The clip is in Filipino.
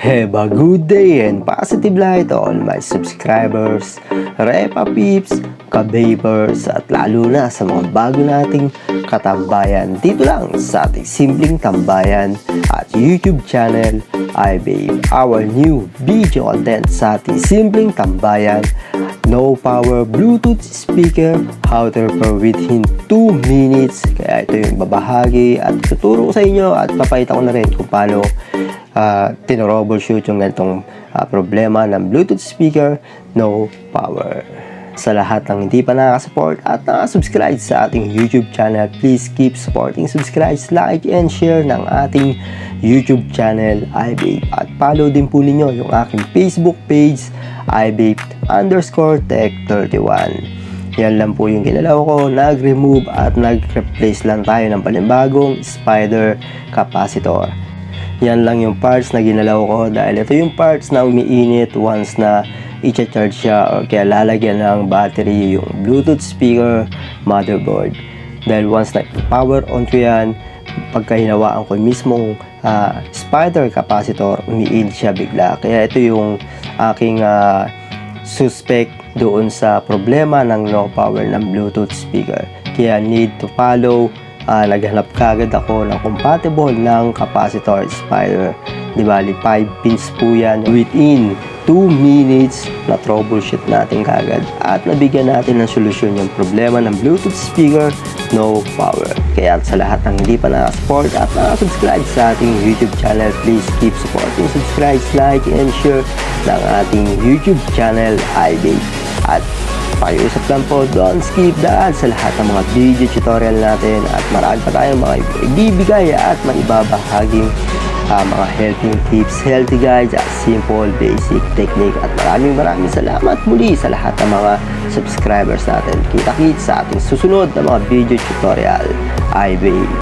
Have a good day and positive light to all my subscribers, repa peeps, ka-vapers at lalo na sa mga bago nating katambayan dito lang sa ating simpleng tambayan at YouTube channel iVape. Our new video content sa ating simpleng tambayan, no power Bluetooth speaker, how to repair within 2 minutes. Kaya ito yung babahagi at tuturo ko sa inyo at papakita ko na rin kung paano tinroubleshoot yung ganitong problema ng Bluetooth speaker, no power. Sa lahat ng hindi pa nakaka-support at nakasubscribe sa ating YouTube channel, please keep supporting, subscribe, like, and share ng ating YouTube channel, iVape. At follow din po ninyo yung aking Facebook page, ivape_tech31. Yan lang po yung ginalaw ko, nag-remove at nag-replace lang tayo ng panibagong spider capacitor. Yan lang yung parts na ginalaw ko dahil ito yung parts na umiinit once na i-charge siya or kaya lalagyan ng battery yung Bluetooth speaker motherboard. Dahil once na power on ko yan, pagka hinawaan ko yung mismong spider capacitor, umiinit siya bigla. Kaya ito yung aking suspect doon sa problema ng no power ng Bluetooth speaker. Kaya need to follow. Naghanap kagad ako ng compatible ng capacitor spider. Di bali 5 pins po yan. Within 2 minutes na troubleshoot natin kagad at nabigyan natin ng solusyon yung problema ng Bluetooth speaker, no power. Kaya sa lahat ng hindi pa nakasupport at nakasubscribe sa ating YouTube channel, please keep supporting, subscribe, like, and share ng ating YouTube channel, iVape. At pakiusap lang po, don't skip the ads sa lahat ng mga video tutorial natin at marami pa tayong mga ibibigay at maibabahaging mga healthy tips, healthy guides at simple basic technique. At maraming salamat muli sa lahat ng mga subscribers natin. Kita-kits sa ating susunod na mga video tutorial, iVape.